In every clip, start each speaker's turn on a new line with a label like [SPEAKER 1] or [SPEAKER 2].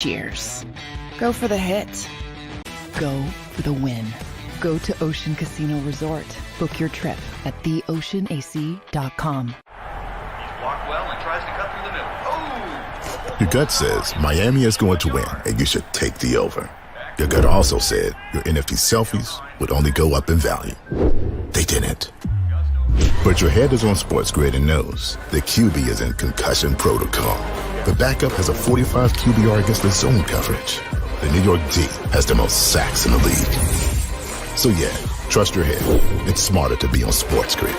[SPEAKER 1] Cheers. Go for the hit. Go for the win. Go to Ocean Casino Resort. Book your trip at theoceanac.com.
[SPEAKER 2] He's blocked well and tries to cut through the middle. Oh!
[SPEAKER 3] Your gut says Miami is going to win, and you should take the over. Your gut also said your NFT selfies would only go up in value. They didn't. But your head is on Sports Grid and knows the QB is in concussion protocol. The backup has a 45 QBR against the zone coverage. The New York D has the most sacks in the league. So yeah, trust your head. It's smarter to be on Sports Grid.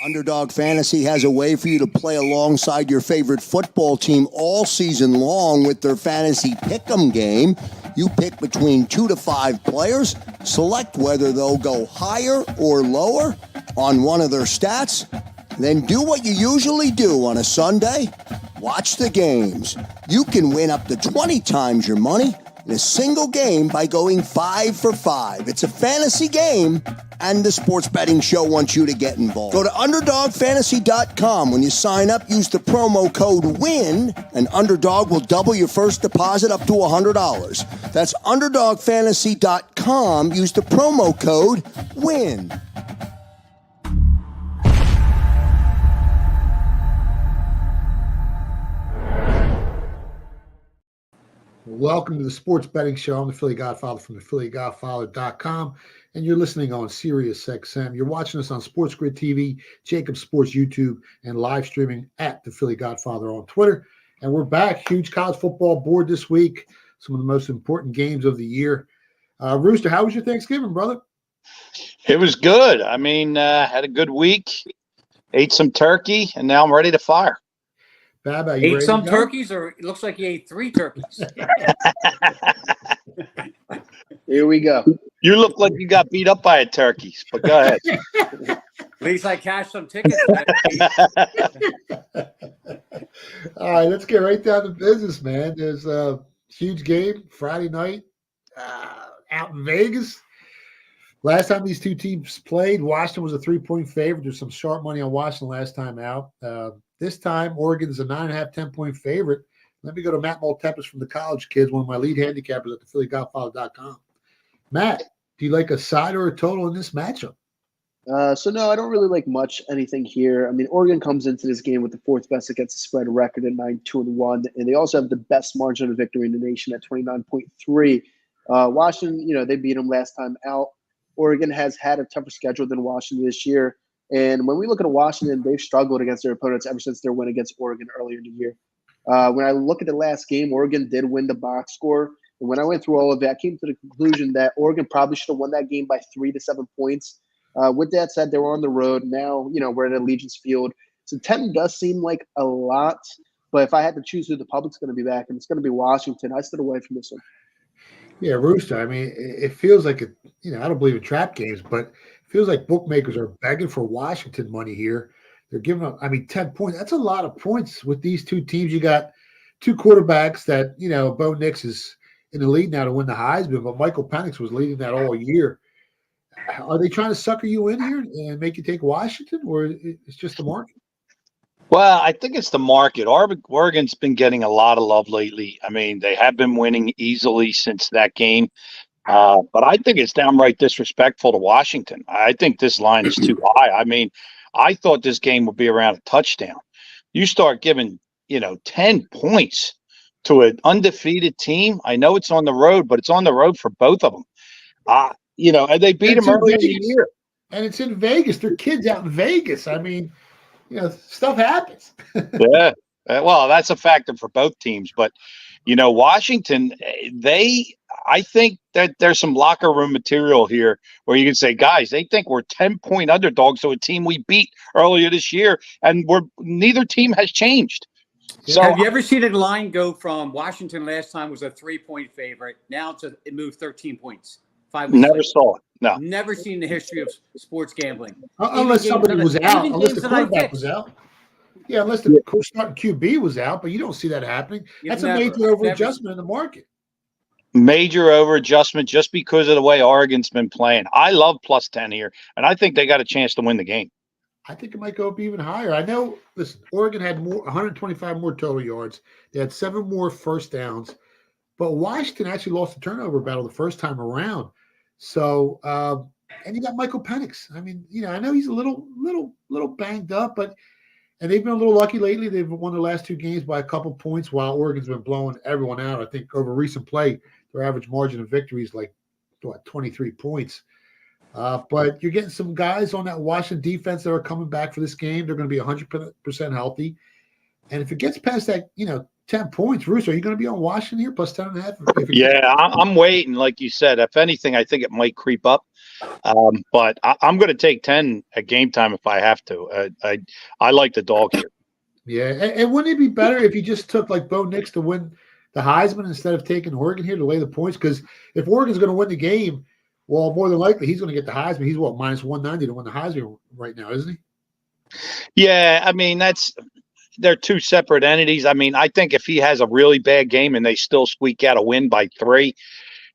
[SPEAKER 4] Underdog Fantasy has a way for you to play alongside your favorite football team all season long with their Fantasy Pick'em game. You pick between 2 to 5 players, select whether they'll go higher or lower on one of their stats, then do what you usually do on a Sunday, watch the games. You can win up to 20 times your money in a single game by going 5 for 5. It's a fantasy game, and the Sports Betting Show wants you to get involved. Go to UnderdogFantasy.com. When you sign up, use the promo code WIN, and Underdog will double your first deposit up to $100. That's UnderdogFantasy.com. Use the promo code WIN.
[SPEAKER 5] Welcome to the Sports Betting Show. I'm the Philly Godfather from the PhillyGodfather.com, and you're listening on Sirius XM. You're watching us on Sports Grid TV, JAKIB Sports YouTube, and live streaming at the Philly Godfather on Twitter. And we're back. Huge college football board this week. Some of the most important games of the year. Rooster, how was your Thanksgiving, brother?
[SPEAKER 6] It was good. I mean, had a good week. Ate some turkey, and now I'm ready to fire.
[SPEAKER 5] Baba,
[SPEAKER 7] ate some turkeys, or it looks like he ate 3 turkeys.
[SPEAKER 8] Here we go.
[SPEAKER 6] You look like you got beat up by a turkey, but go ahead.
[SPEAKER 7] At least I cashed some tickets.
[SPEAKER 5] All right, let's get right down to business, man. There's a huge game Friday night out in Vegas. Last time these two teams played, Washington was a 3-point favorite. There's some sharp money on Washington last time out. This time, Oregon's a 9.5, 10-point favorite. Let me go to Matt Maltempis from the College Kids, one of my lead handicappers at the PhillyGodfather.com. Matt, do you like a side or a total in this matchup?
[SPEAKER 8] So, no, I don't really like anything here. I mean, Oregon comes into this game with the 4th best against the spread record at 9-2-1, and they also have the best margin of victory in the nation at 29.3. Washington, they beat them last time out. Oregon has had a tougher schedule than Washington this year. And when we look at Washington, they've struggled against their opponents ever since their win against Oregon earlier in the year. When I look at the last game, Oregon did win the box score. And when I went through all of that, I came to the conclusion that Oregon probably should have won that game by 3 to 7 points. With that said, they were on the road. Now, we're at Allegiance Field. So 10 does seem like a lot. But if I had to choose who the public's going to be back, and it's going to be Washington, I stood away from this one.
[SPEAKER 5] Yeah, Rooster. I mean, it feels like I don't believe in trap games, but it feels like bookmakers are begging for Washington money here. They're giving up, 10 points. That's a lot of points with these two teams. You got 2 quarterbacks that, Bo Nix is in the lead now to win the Heisman, but Michael Penix was leading that all year. Are they trying to sucker you in here and make you take Washington, or it's just the market?
[SPEAKER 6] Well, I think it's the market. Oregon's been getting a lot of love lately. I mean, they have been winning easily since that game. But I think it's downright disrespectful to Washington. I think this line is too high. I mean, I thought this game would be around a touchdown. You start giving, 10 points to an undefeated team. I know it's on the road, but it's on the road for both of them. And they beat them early in the year.
[SPEAKER 5] And it's in Vegas. They're kids out in Vegas. I mean, stuff happens.
[SPEAKER 6] Yeah. Well, that's a factor for both teams. But, Washington, I think that there's some locker room material here where you can say, guys, they think we're 10-point underdogs to a team we beat earlier this year, and neither team has changed.
[SPEAKER 7] So, have you ever seen a line go from Washington last time was a 3-point favorite? Now it moved 13 points. 5 weeks
[SPEAKER 6] Never
[SPEAKER 7] later.
[SPEAKER 6] saw it. No.
[SPEAKER 7] Never seen in the history of sports gambling.
[SPEAKER 5] Unless somebody was out. Unless the quarterback was out. Yeah, unless the starting QB was out, but you don't see that happening. That's a major over-adjustment in the market.
[SPEAKER 6] Major over-adjustment just because of the way Oregon's been playing. I love +10 here, and I think they got a chance to win the game.
[SPEAKER 5] I think it might go up even higher. I know, listen, Oregon had 125 more total yards. They had 7 more first downs. But Washington actually lost the turnover battle the first time around. So, and you got Michael Penix. I mean, I know he's a little banged up, and they've been a little lucky lately. They've won the last 2 games by a couple points while Oregon's been blowing everyone out. I think over recent play, their average margin of victory is 23 points. But you're getting some guys on that Washington defense that are coming back for this game. They're going to be 100% healthy. And if it gets past that, 10 points, Bruce, are you going to be on Washington here plus 10.5?
[SPEAKER 6] Yeah, I'm waiting. Like you said, if anything, I think it might creep up. But I'm going to take 10 at game time if I have to. I like the dog here.
[SPEAKER 5] Yeah, and wouldn't it be better if you just took Bo Nix to win the Heisman instead of taking Oregon here to lay the points? Because if Oregon's going to win the game, well, more than likely he's going to get the Heisman. He's minus 190 to win the Heisman right now, isn't he?
[SPEAKER 6] Yeah, I mean they're 2 separate entities. I mean, I think if he has a really bad game and they still squeak out a win by 3,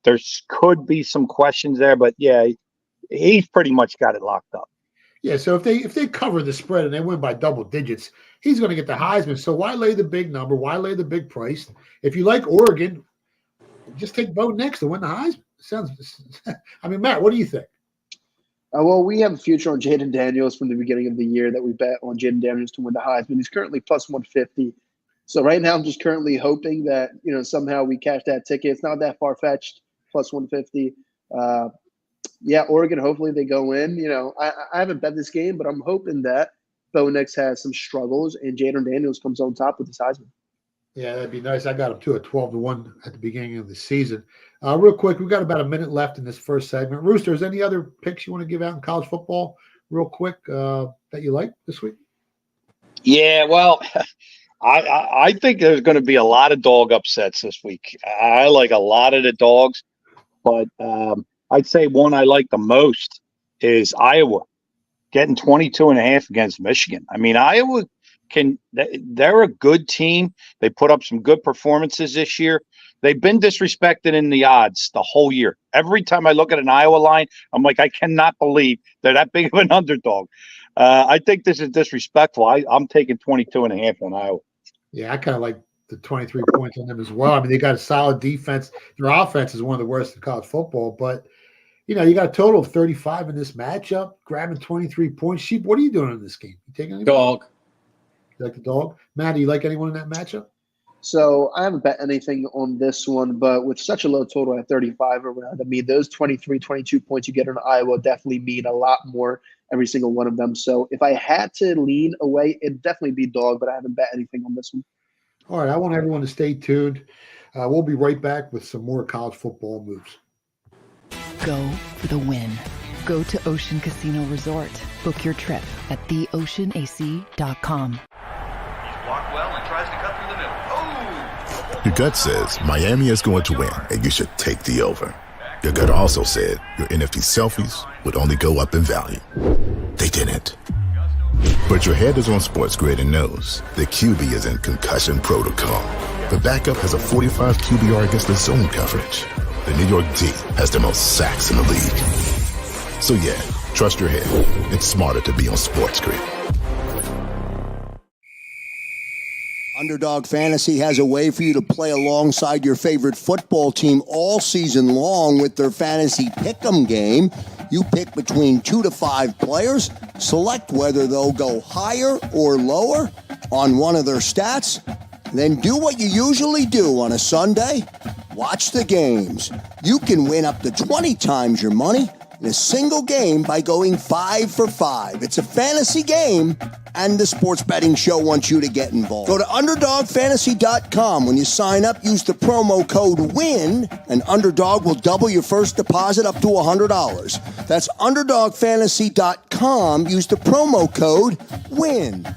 [SPEAKER 6] there could be some questions there. But yeah, he's pretty much got it locked up.
[SPEAKER 5] Yeah, so if they cover the spread and they win by double digits, he's going to get the Heisman. So why lay the big number? Why lay the big price? If you like Oregon, just take Bo Nix to win the Heisman. I mean, Matt, what do you think?
[SPEAKER 8] Well, we have a future on Jaden Daniels from the beginning of the year that we bet on Jaden Daniels to win the Heisman. He's currently plus 150. So right now I'm just currently hoping that, somehow we cash that ticket. It's not that far-fetched, plus 150. Oregon, hopefully they go in. I haven't bet this game, but I'm hoping that Bo Nix has some struggles and Jaden Daniels comes on top with his Heisman.
[SPEAKER 5] Yeah, that'd be nice. I got him too at 12-1 at the beginning of the season. Real quick, we've got about a minute left in this first segment. Roosters, any other picks you want to give out in college football real quick that you like this week?
[SPEAKER 6] Yeah, well, I think there's going to be a lot of dog upsets this week. I like a lot of the dogs, but I'd say one I like the most is Iowa getting 22.5 against Michigan. I mean, Iowa they're a good team. They put up some good performances this year. They've been disrespected in the odds the whole year. Every time I look at an Iowa line, I'm like, I cannot believe they're that big of an underdog. I think this is disrespectful. I'm taking 22.5 on Iowa.
[SPEAKER 5] Yeah, I kind of like the 23 points on them as well. I mean, they got a solid defense. Their offense is one of the worst in college football, but you got a total of 35 in this matchup, grabbing 23 points. Sheep, what are you doing in this game? You taking anyone?
[SPEAKER 7] Dog.
[SPEAKER 5] You like the dog? Matt, do you like anyone in that matchup?
[SPEAKER 8] So I haven't bet anything on this one, but with such a low total at 35 around, I mean, those 23, 22 points you get on Iowa definitely mean a lot more, every single one of them. So if I had to lean away, it'd definitely be dog, but I haven't bet anything on this one.
[SPEAKER 5] All right, I want everyone to stay tuned. We'll be right back with some more college football moves.
[SPEAKER 1] Go for the win. Go to Ocean Casino Resort. Book your trip at theoceanac.com.
[SPEAKER 2] Blocked well and tries to cut through the middle. Oh!
[SPEAKER 3] Your gut says Miami is going to win, and you should take the over. Your gut also said your NFT selfies would only go up in value. They didn't. But your head is on Sports Grid and knows the QB is in concussion protocol. The backup has a 45 QBR against the zone coverage. The New York D has the most sacks in the league. So yeah, trust your head. It's smarter to be on Sports Grid.
[SPEAKER 4] Underdog Fantasy has a way for you to play alongside your favorite football team all season long with their fantasy pick'em game. You pick between 2 to 5 players, select whether they'll go higher or lower on one of their stats, then do what you usually do on a Sunday. Watch the games. You can win up to 20 times your money in a single game by going 5 for 5. It's a fantasy game, and the Sports Betting Show wants you to get involved. Go to UnderdogFantasy.com. When you sign up, use the promo code WIN, and Underdog will double your first deposit up to $100. That's UnderdogFantasy.com. Use the promo code WIN.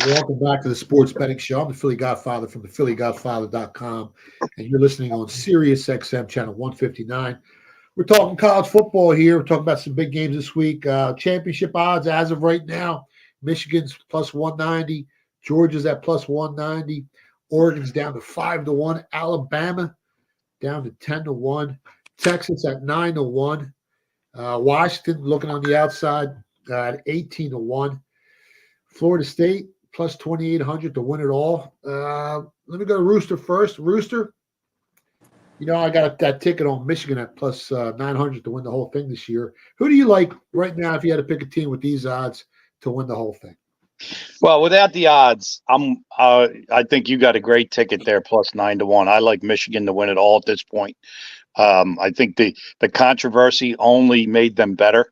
[SPEAKER 5] Welcome back to the Sports Betting Show. I'm the Philly Godfather from the PhillyGodfather.com, and you're listening on Sirius XM channel 159. We're talking college football here. We're talking about some big games this week. Championship odds as of right now, Michigan's plus 190, Georgia's at plus 190, Oregon's down to 5-1, Alabama down to 10-1. Texas at 9-1. Washington looking on the outside at 18-1. Florida State plus 2,800 to win it all. Let me go to Rooster first. Rooster, I got that ticket on Michigan at plus 900 to win the whole thing this year. Who do you like right now if you had to pick a team with these odds to win the whole thing?
[SPEAKER 6] Well, without the odds, I think you got a great ticket there, plus 9-1. I like Michigan to win it all at this point. I think the controversy only made them better.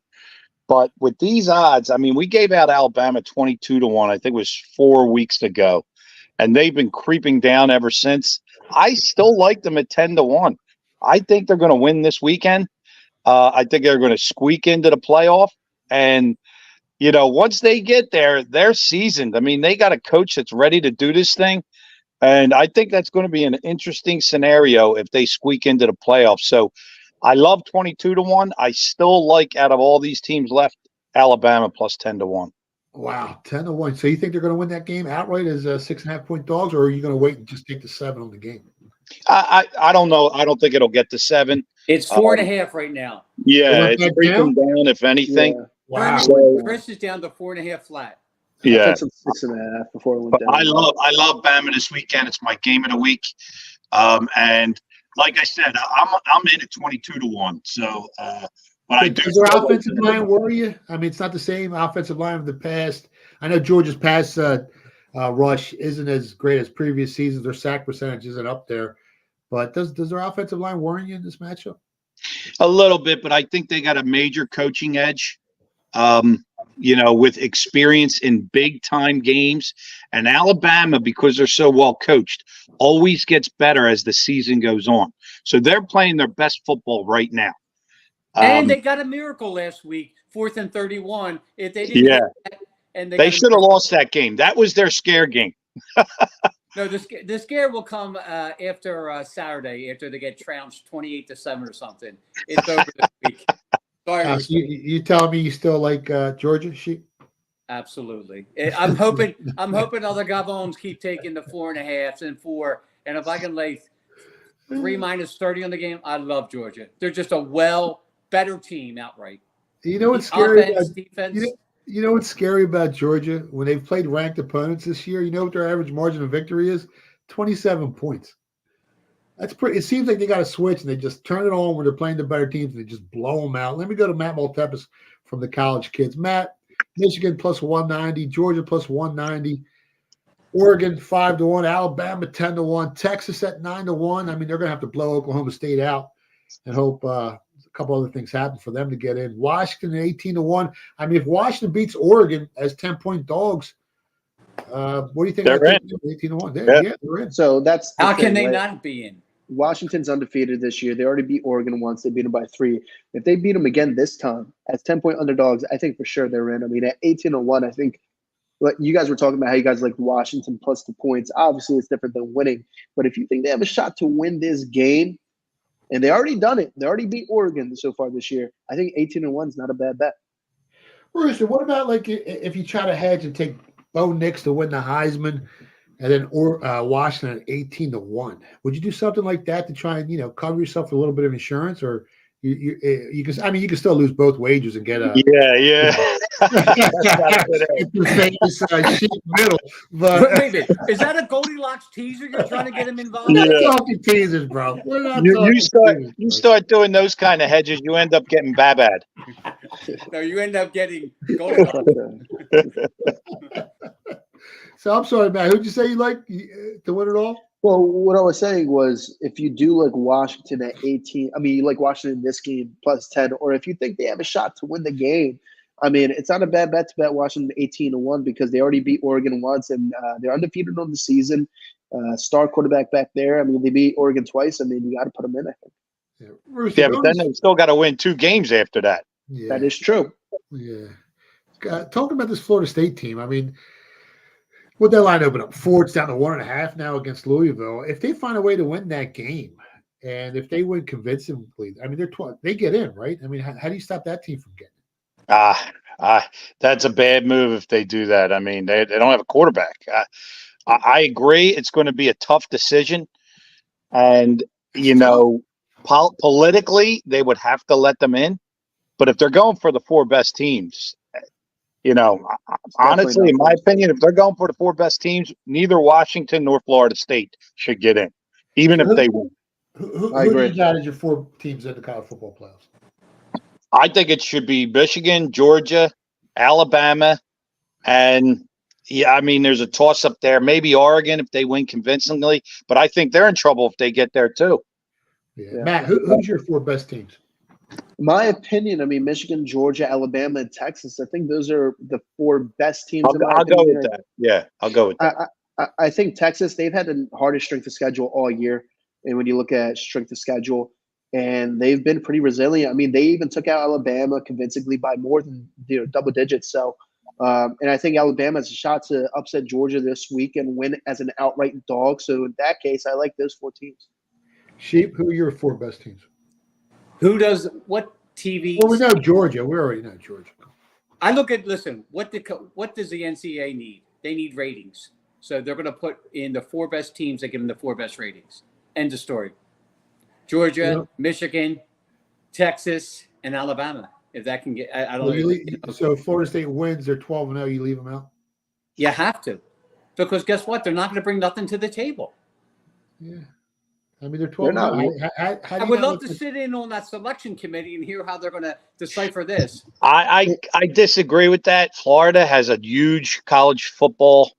[SPEAKER 6] But with these odds, I mean, we gave out Alabama 22-1. I think it was 4 weeks ago, and they've been creeping down ever since. I still like them at 10-1. I think they're going to win this weekend. I think they're going to squeak into the playoff. And, once they get there, they're seasoned. I mean, they got a coach that's ready to do this thing. And I think that's going to be an interesting scenario if they squeak into the playoffs. So I love 22-1. I still like, out of all these teams left, Alabama plus 10-1.
[SPEAKER 5] Wow, 10-1. So you think they're going to win that game outright as 6.5-point dogs, or are you going to wait and just take the 7 on the game?
[SPEAKER 6] I don't know. I don't think it'll get to 7.
[SPEAKER 7] It's 4.5 right now.
[SPEAKER 6] Yeah, it's creeping down, if anything.
[SPEAKER 5] Yeah. Wow.
[SPEAKER 7] Chris is down to 4.5 flat.
[SPEAKER 6] Yeah,
[SPEAKER 8] I took some 6.5 before it went down.
[SPEAKER 6] I love Bama this weekend. It's my game of the week. And like I said, I'm in at 22-1. So, but I do.
[SPEAKER 5] Does their offensive line worry you? I mean, it's not the same offensive line of the past. I know Georgia's pass rush isn't as great as previous seasons. Their sack percentage isn't up there. But does their offensive line worry you in this matchup?
[SPEAKER 6] A little bit, but I think they got a major coaching edge. With experience in big-time games. And Alabama, because they're so well coached, always gets better as the season goes on. So they're playing their best football right now.
[SPEAKER 7] And they got a miracle last week, 4th and 31. If they didn't, and
[SPEAKER 6] they should have lost that game. That was their scare game.
[SPEAKER 7] No, the scare will come after Saturday, after they get trounced 28-7 or something. It's over this week. Sorry,
[SPEAKER 5] so you telling me you still like Georgia?
[SPEAKER 7] Absolutely. I'm hoping other Gabons keep taking the 4.5 and 4. And if I can lay 3 minus 30 on the game, I love Georgia. They're just a better team outright.
[SPEAKER 5] You know what's scary?
[SPEAKER 7] Defense.
[SPEAKER 5] You know what's scary about Georgia? When they've played ranked opponents this year, you know what their average margin of victory is? 27 points. That's pretty. It seems like they got a switch and they just turn it on when they're playing the better teams and they just blow them out. Let me go to Matt Maltepis from the College Kids. Matt, Michigan plus 190, Georgia plus 190, Oregon 5-1, Alabama 10-1, Texas at 9-1. I mean, they're going to have to blow Oklahoma State out and hope a couple other things happen for them to get in. Washington 18-1. I mean, if Washington beats Oregon as 10-point dogs, what do you think?
[SPEAKER 6] They're in.
[SPEAKER 5] 18-1. They're in.
[SPEAKER 8] So that's
[SPEAKER 7] how can they not be in?
[SPEAKER 8] Washington's undefeated this year. They already beat Oregon once. They beat them by 3. If they beat them again this time as 10-point underdogs, I think for sure they're in. I mean, at 18-1, I think what you guys were talking about how you guys like Washington plus the points. Obviously, it's different than winning. But if you think they have a shot to win this game, and they already done it, they already beat Oregon so far this year, I think 18-1 is not a bad bet.
[SPEAKER 5] Rooster, what about like if you try to hedge and take Bo Nix to win the Heisman, and then Washington at 18-1? Would you do something like that to try and cover yourself with a little bit of insurance, or you can? I mean, you can still lose both wagers and get a sheet middle. But
[SPEAKER 7] wait a minute, is that a Goldilocks teaser you're trying to get him involved?
[SPEAKER 5] We're not talking teasers, bro.
[SPEAKER 6] You start doing those kind of hedges, you end up getting Babad.
[SPEAKER 7] No, you end up getting Goldilocks.
[SPEAKER 5] So I'm sorry, Matt. Who'd you say you like to win it all?
[SPEAKER 8] Well, what I was saying was if you do like Washington at 18, I mean, you like Washington in this game plus 10, or if you think they have a shot to win the game, I mean, it's not a bad bet to bet Washington 18-1 because they already beat Oregon once and they're undefeated on the season. Star quarterback back there. I mean, they beat Oregon twice. I mean, you got to put them in, I think.
[SPEAKER 6] Yeah, but then they still got to win 2 games after that.
[SPEAKER 5] Yeah.
[SPEAKER 8] That is true.
[SPEAKER 5] Yeah. Talking about this Florida State team, I mean, with that line open up, Ford's down to 1.5 now against Louisville. If they find a way to win that game, and if they win convincingly, I mean, they're 12. They get in, right? I mean, how do you stop that team from getting?
[SPEAKER 6] That's a bad move if they do that. I mean, they don't have a quarterback. I agree. It's going to be a tough decision, and politically, they would have to let them in. But if they're going for the four best teams, honestly, in my opinion, if they're going for the four best teams, neither Washington nor Florida State should get in, even if they win.
[SPEAKER 5] Who do you got as your four teams in the college football playoffs?
[SPEAKER 6] I think it should be Michigan, Georgia, Alabama, and there's a toss-up there. Maybe Oregon if they win convincingly, but I think they're in trouble if they get there too.
[SPEAKER 5] Yeah. Matt, who's your four best teams?
[SPEAKER 8] My opinion, Michigan, Georgia, Alabama, and Texas. I think those are the four best teams.
[SPEAKER 6] I'll go with that. Yeah, I'll go with that.
[SPEAKER 8] I think Texas, they've had the hardest strength of schedule all year. And when you look at strength of schedule, and they've been pretty resilient. They even took out Alabama convincingly by more than double digits. So, and I think Alabama has a shot to upset Georgia this week and win as an outright dog. So in that case, I like those four teams.
[SPEAKER 5] Sheep, who are your four best teams?
[SPEAKER 7] Who does what TV?
[SPEAKER 5] Well, we know Georgia. We already know Georgia.
[SPEAKER 7] I look at what does the NCAA need? They need ratings. So they're going to put in the four best teams that give them the four best ratings. End of story. Georgia, Michigan, Texas, and Alabama. If that can get, I don't know.
[SPEAKER 5] So if Florida State wins, they're 12-0. You leave them out.
[SPEAKER 7] You have to, because guess what? They're not going to bring nothing to the table.
[SPEAKER 5] Yeah, they're 12-0.
[SPEAKER 7] I would love to sit in on that selection committee and hear how they're going to decipher this.
[SPEAKER 6] I disagree with that. Florida has a huge college football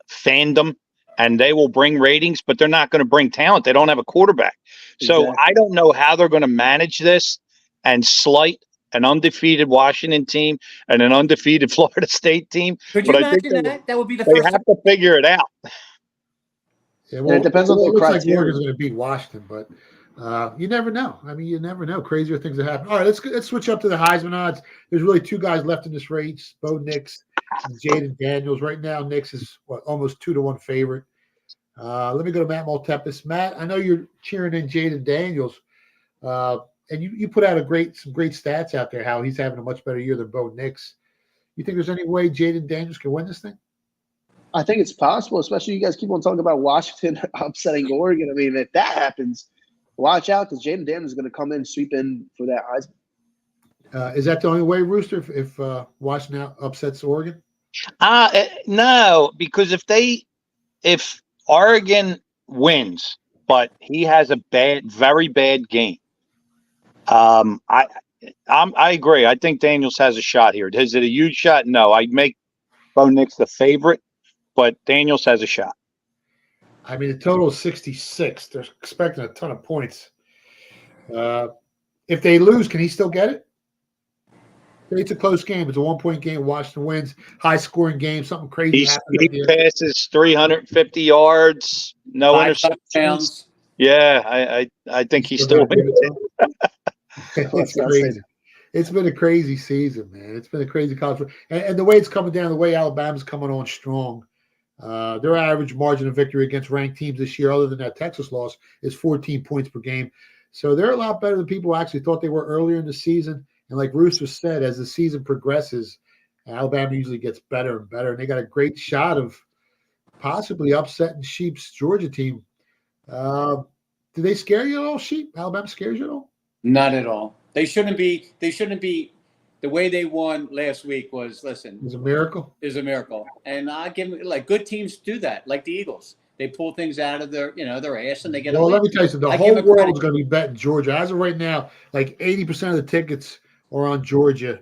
[SPEAKER 6] fandom, and they will bring ratings, but they're not going to bring talent. They don't have a quarterback. So exactly. I don't know how they're going to manage this and slight an undefeated Washington team and an undefeated Florida State team.
[SPEAKER 7] Could you imagine that? That would be the first.
[SPEAKER 6] They have to figure it out.
[SPEAKER 5] Yeah, well, it depends on the criteria. Like Oregon's going to beat Washington, but you never know. You never know. Crazier things that happen. All right, let's switch up to the Heisman odds. There's really two guys left in this race: Bo Nix and Jaden Daniels. Right now, Nix is almost 2-1 favorite. Let me go to Matt Maltepis. Matt, I know you're cheering in Jaden Daniels, and you put out some great stats out there. How he's having a much better year than Bo Nix. You think there's any way Jaden Daniels can win this thing?
[SPEAKER 8] I think it's possible, especially you guys keep on talking about Washington upsetting Oregon. If that happens, watch out, because Jaden Daniels is going to come in, sweep in for that Heisman.
[SPEAKER 5] Is that the only way, Rooster, if Washington upsets Oregon?
[SPEAKER 6] No, because if Oregon wins, but he has a very bad game, I agree. I think Daniels has a shot here. Is it a huge shot? No. I make Bo Nix the favorite, but Daniels has a shot.
[SPEAKER 5] The total is 66. They're expecting a ton of points. If they lose, can he still get it? It's a close game. It's a 1-point game. Washington wins. High-scoring game. Something crazy happens.
[SPEAKER 6] He passes 350 yards. No interceptions. Yeah, I think he's still wins it.
[SPEAKER 5] It's crazy. It's been a crazy season, man. It's been a crazy college. And the way it's coming down, the way Alabama's coming on strong, their average margin of victory against ranked teams this year, other than that Texas loss, is 14 points per game. So they're a lot better than people actually thought they were earlier in the season. And like Rooster said, as the season progresses, Alabama usually gets better and better. And they got a great shot of possibly upsetting Sheep's Georgia team. Do they scare you at all, Sheep? Alabama scares you at all?
[SPEAKER 7] Not at all. They shouldn't be. The way they won last week was, listen.
[SPEAKER 5] It was a miracle.
[SPEAKER 7] It was a miracle. And I give them, good teams do that, like the Eagles. They pull things out of their ass and they get.
[SPEAKER 5] Well, let me tell you something. The whole world is going to be betting Georgia. As of right now, 80% of the tickets are on Georgia.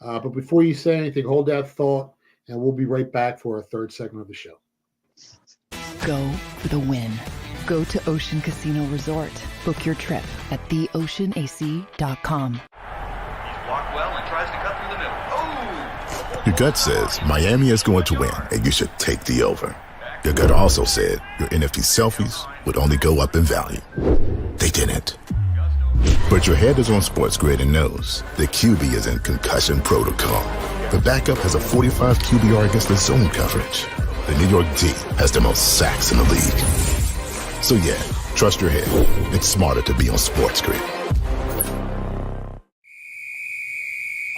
[SPEAKER 5] But before you say anything, hold that thought, and we'll be right back for our third segment of the show.
[SPEAKER 1] Go for the win. Go to Ocean Casino Resort. Book your trip at theoceanac.com.
[SPEAKER 2] He's blocked well and tries to cut through the middle. Oh!
[SPEAKER 3] Your gut says Miami is going to win, and you should take the over. Your gut also said your NFT selfies would only go up in value. They didn't. But your head is on Sports Grid and knows the QB is in concussion protocol. The backup has a 45 QBR against the zone coverage. The New York D has the most sacks in the league. So yeah, trust your head. It's smarter to be on Sports Grid.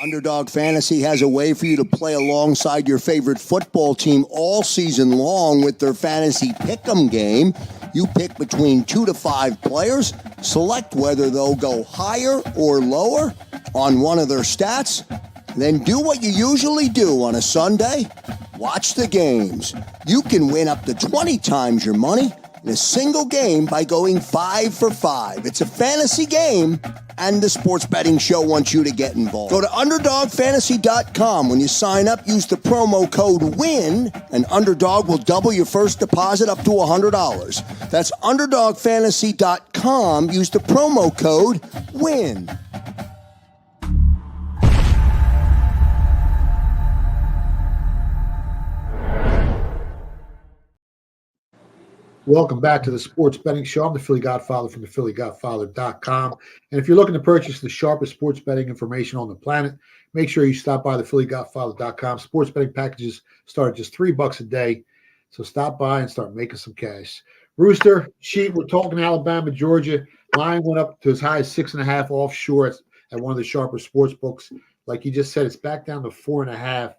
[SPEAKER 4] Underdog Fantasy has a way for you to play alongside your favorite football team all season long with their fantasy pick'em game. You pick between 2 to 5 players, select whether they'll go higher or lower on one of their stats, then do what you usually do on a Sunday. Watch the games. You can win up to 20 times your money in a single game by going 5 for 5. It's a fantasy game, and the Sports Betting Show wants you to get involved. Go to UnderdogFantasy.com. When you sign up, use the promo code WIN, and Underdog will double your first deposit up to $100. That's UnderdogFantasy.com. Use the promo code WIN.
[SPEAKER 5] Welcome back to the Sports Betting Show. I'm the Philly Godfather from the PhillyGodfather.com. And if you're looking to purchase the sharpest sports betting information on the planet, make sure you stop by the PhillyGodfather.com. Sports betting packages start at just $3 a day. So stop by and start making some cash. Rooster, Sheep, we're talking Alabama, Georgia. Line went up to as high as 6.5 offshore at one of the sharper sports books. Like you just said, it's back down to 4.5.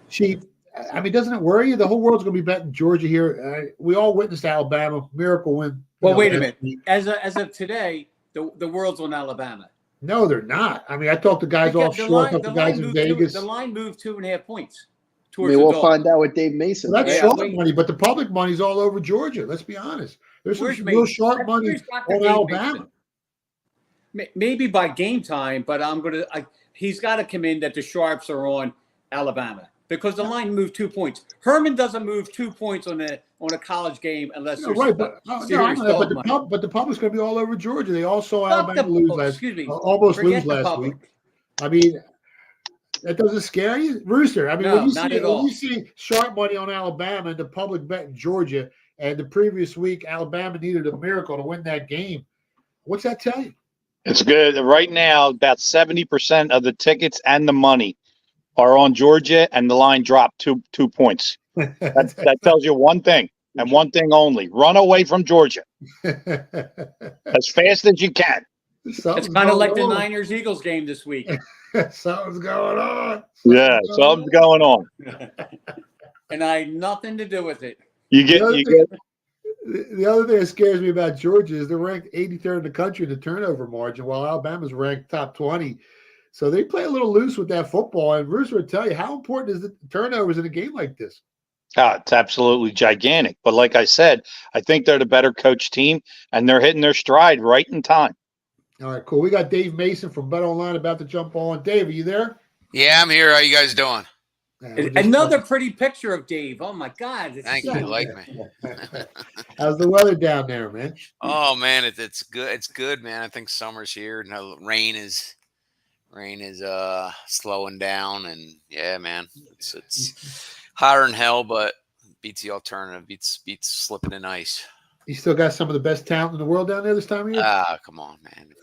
[SPEAKER 5] Sheep, I mean, doesn't it worry you? The whole world's going to be betting Georgia here. We all witnessed Alabama miracle win.
[SPEAKER 7] Well, wait a minute. As of today, the world's on Alabama.
[SPEAKER 5] No, they're not. I mean, I talked to guys offshore, I talked to guys in Vegas.
[SPEAKER 7] The line moved 2.5 points.
[SPEAKER 8] Maybe we'll find out with Dave Mason.
[SPEAKER 5] Well, that's sharp money, but the public money's all over Georgia. Let's be honest. There's some real sharp money on Alabama.
[SPEAKER 7] Maybe by game time, but he's got to come in that the sharps are on Alabama. Because the line moved 2 points. Herman doesn't move 2 points on a college game unless there's
[SPEAKER 5] right. But the public's going to be all over Georgia. They all saw Alabama lose last week. I mean, that doesn't scare you, Rooster. I mean, when you see sharp money on Alabama and the public betting Georgia, and the previous week Alabama needed a miracle to win that game, what's that tell you?
[SPEAKER 6] It's good. Right now, about 70% of the tickets and the money are on Georgia, and the line dropped two points. That tells you one thing, and one thing only: run away from Georgia as fast as you can.
[SPEAKER 7] It's kind of like the Niners-Eagles game this week.
[SPEAKER 5] Something's going on.
[SPEAKER 6] Something's going on.
[SPEAKER 7] And I had nothing to do with it.
[SPEAKER 5] The other thing that scares me about Georgia is they're ranked 83rd in the country in the turnover margin, while Alabama's ranked top 20. So they play a little loose with that football. And Bruce would tell you, how important is the turnovers in a game like this?
[SPEAKER 6] It's absolutely gigantic. But like I said, I think they're the better coach team, and they're hitting their stride right in time.
[SPEAKER 5] All right, cool. We got Dave Mason from BetOnline about to jump on. Dave, are you there?
[SPEAKER 9] Yeah, I'm here. How you guys doing?
[SPEAKER 7] Another pretty picture of Dave. Oh, my God.
[SPEAKER 9] Thank you. You like me.
[SPEAKER 5] How's the weather down there, man?
[SPEAKER 9] Oh, man, it's good. It's good, man. I think summer's here. No, rain is slowing down, and yeah, man, it's hotter than hell, but beats the alternative, beats slipping in ice.
[SPEAKER 5] You still got some of the best talent in the world down there this time of year?
[SPEAKER 9] Come on, man.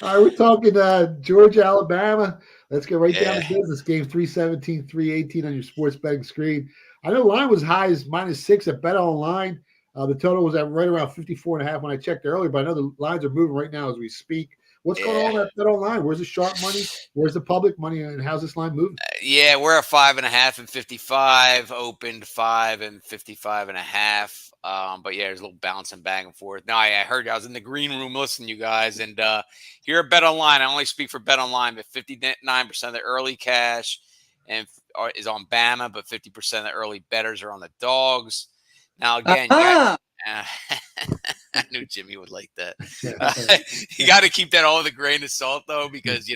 [SPEAKER 5] All right, we're talking Georgia, Alabama. Let's get right down to business. Game 317, 318 on your sports betting screen. I know the line was high as -6 at BetOnline. The total was at right around 54.5 when I checked earlier, but I know the lines are moving right now as we speak. What's going on at BetOnline? Where's the sharp money? Where's the public money? And how's this line moving?
[SPEAKER 9] We're at 5.5 and 55, opened 5 and 55.5. But there's a little bouncing back and forth. Now I heard I was in the green room listening to you guys, and here at BetOnline, I only speak for BetOnline, but 59% of the early cash and is on Bama, but 50% of the early bettors are on the dogs. Now again, I knew Jimmy would like that. You got to keep that all with a grain of salt, though, because,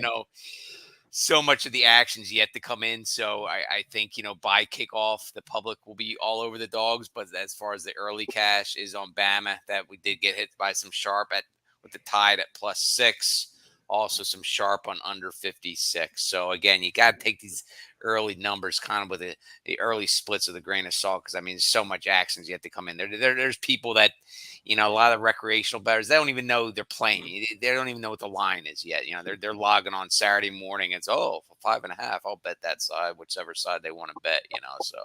[SPEAKER 9] so much of the action's yet to come in. So I think, by kickoff, the public will be all over the dogs. But as far as the early cash is on Bama, that we did get hit by some sharp with the tide at +6. Also some sharp on under 56. So, again, you got to take these early numbers kind of with the early splits with a grain of salt, because, I mean, so much action's yet to come in. There's people that, a lot of recreational bettors, they don't even know they're playing. They don't even know what the line is yet. They're logging on Saturday morning. It's, 5.5. I'll bet that side, whichever side they want to bet, so.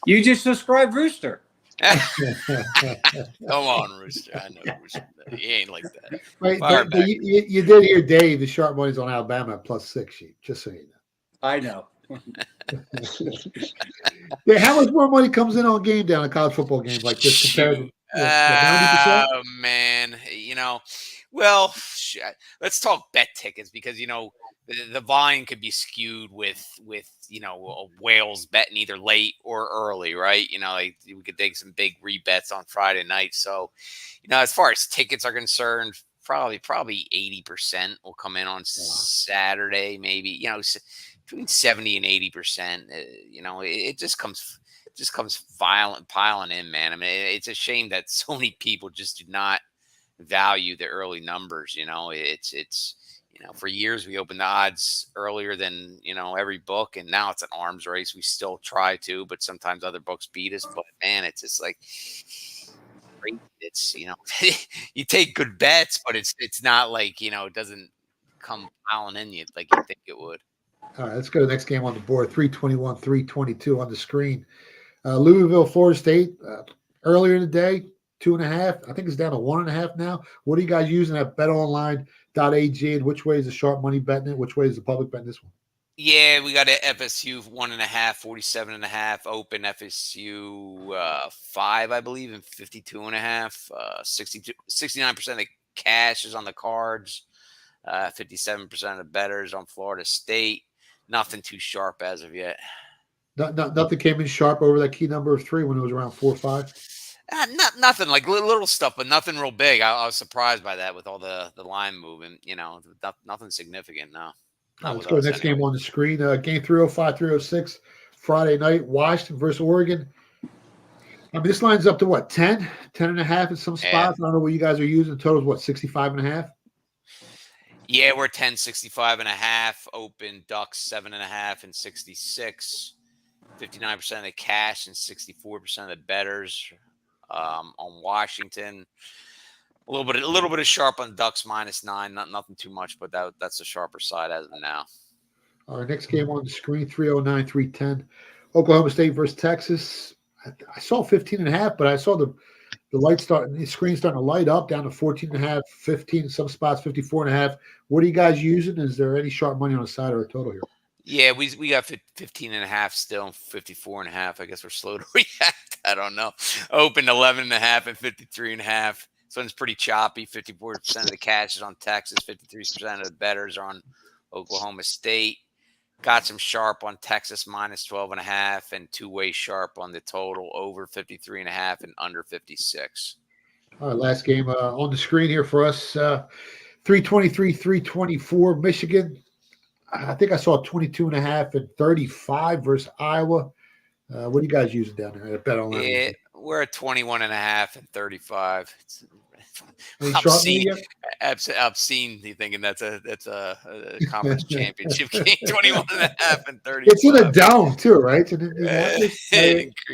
[SPEAKER 7] You just described Rooster.
[SPEAKER 9] Come on, Rooster. I know Rooster. He ain't like that.
[SPEAKER 5] Right, you did hear Dave. The sharp money's on Alabama at +6. Just so you know.
[SPEAKER 7] I know.
[SPEAKER 5] Yeah, how much more money comes in on game down a college football game like this compared to 90%?
[SPEAKER 9] Oh man, well, let's talk bet tickets because the volume could be skewed with whales betting either late or early, right? Like we could take some big rebets on Friday night. So, as far as tickets are concerned, probably 80% will come in on Saturday, maybe between 70 and 80%. It just comes piling in, man. I mean, it's a shame that so many people just do not value the early numbers. It's for years we opened the odds earlier than every book, and now it's an arms race. We still try to, but sometimes other books beat us. But man, it's just like it's you take good bets, but it's not like it doesn't come piling in you like you think it would.
[SPEAKER 5] All right, let's go to the next game on the board. 321, 322 on the screen. Louisville, Florida State. Earlier in the day, 2.5. I think it's down to 1.5 now. What are you guys using at betonline.ag, and which way is the sharp money betting it? Which way is the public betting this one?
[SPEAKER 9] Yeah, we got a FSU 1.5, 47.5, open FSU 5, I believe, and 52.5. 69% of the cash is on the cards. 57% of the bettors on Florida State. Nothing too sharp as of yet.
[SPEAKER 5] Nothing came in sharp over that key number of 3 when it was around 4 or 5.
[SPEAKER 9] Nothing like little stuff, but nothing real big. I was surprised by that with all the line moving. Nothing significant. No.
[SPEAKER 5] Let's go to the next game on the screen. Game 305, 306, Friday night, Washington versus Oregon. I mean, this line's up to what, 10 and a half in some spots. I don't know what you guys are using. The total is what, 65.5?
[SPEAKER 9] Yeah, we're 10, 65.5. Open Ducks 7.5 and 66. 59% of the cash and 64% of the bettors on Washington. A little bit of sharp on Ducks -9. Nothing too much, but that's the sharper side as of now.
[SPEAKER 5] Our next game on the screen, 309, 310. Oklahoma State versus Texas. I saw 15.5, but I saw the screen starting to light up down to 14.5, 15, some spots 54.5. What are you guys using? Is there any sharp money on the side or a total here?
[SPEAKER 9] Yeah, we got 15.5 still, 54.5. I guess we're slow to react. I don't know. Open 11.5 and 53.5. So it's pretty choppy. 54% of the cash is on Texas. 53% of the bettors are on Oklahoma State. Got some sharp on Texas -12.5 and two-way sharp on the total over 53.5 and under 56.
[SPEAKER 5] All right, last game on the screen here for us. 323, 324, Michigan. I think I saw 22.5 and 35 versus Iowa. What are you guys using down there at BetOnline?
[SPEAKER 9] Yeah, we're at 21.5 and 35. Obscene. You thinking that's a conference championship game? 21.5 and 35.
[SPEAKER 5] It's in a dome too, right?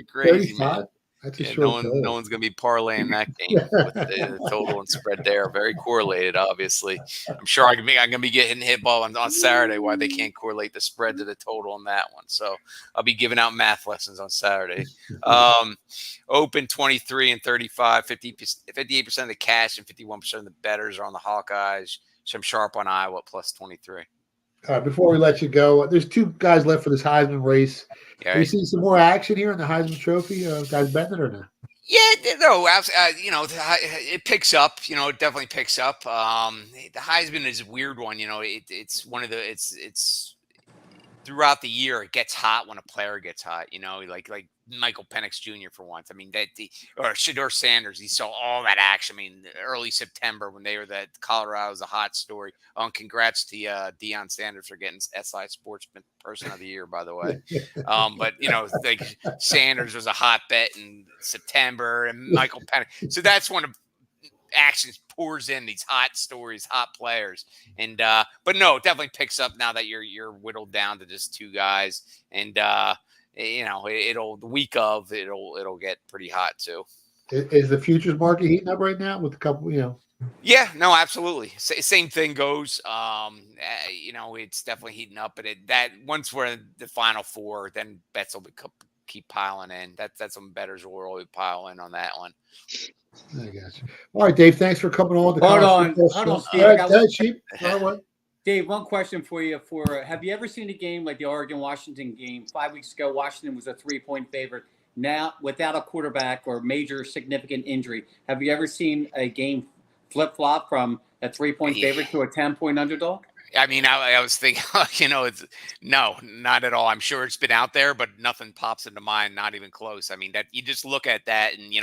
[SPEAKER 9] Crazy, man. No one's going to be parlaying that game with the total and spread there. Very correlated, obviously. I'm sure I'm going to be getting hit on Saturday why they can't correlate the spread to the total on that one. So I'll be giving out math lessons on Saturday. Open 23 and 35, 58% of the cash and 51% of the bettors are on the Hawkeyes. Some sharp on Iowa +23.
[SPEAKER 5] All right, before we let you go, there's 2 guys left for this Heisman race.
[SPEAKER 9] Yeah,
[SPEAKER 5] Are you seeing some more action here in the Heisman Trophy? Guys betting it or not?
[SPEAKER 9] Yeah, no, it picks up. It definitely picks up. The Heisman is a weird one. It's one of the it's throughout the year it gets hot when a player gets hot. Like Michael Penix Jr. for once. I mean, or Shedeur Sanders. He saw all that action. I mean, early September when they were that Colorado was a hot story. Congrats to Deion Sanders for getting SI Sports Person of the Year, by the way. But like Sanders was a hot bet in September, and Michael Penix. So that's when action pours in, these hot stories, hot players, and but no, it definitely picks up now that you're whittled down to just 2 guys, and it'll get pretty hot too.
[SPEAKER 5] Is the futures market heating up right now with a couple,
[SPEAKER 9] Yeah, no, absolutely. Same thing goes. It's definitely heating up, but that once we're in the Final Four, then bets will keep piling in. That's some bettors will really pile in on that one.
[SPEAKER 5] I got you. All right, Dave. Thanks for coming on.
[SPEAKER 7] Hold on, Steve. Dave, one question for you. Have you ever seen a game like the Oregon-Washington game 5 weeks ago? Washington was a 3-point favorite. Now, without a quarterback or major significant injury, have you ever seen a game flip-flop from a 3-point favorite to a 10-point underdog?
[SPEAKER 9] I mean, I was thinking, it's no, not at all. I'm sure it's been out there, but nothing pops into mind. Not even close. I mean, that you just look at that, and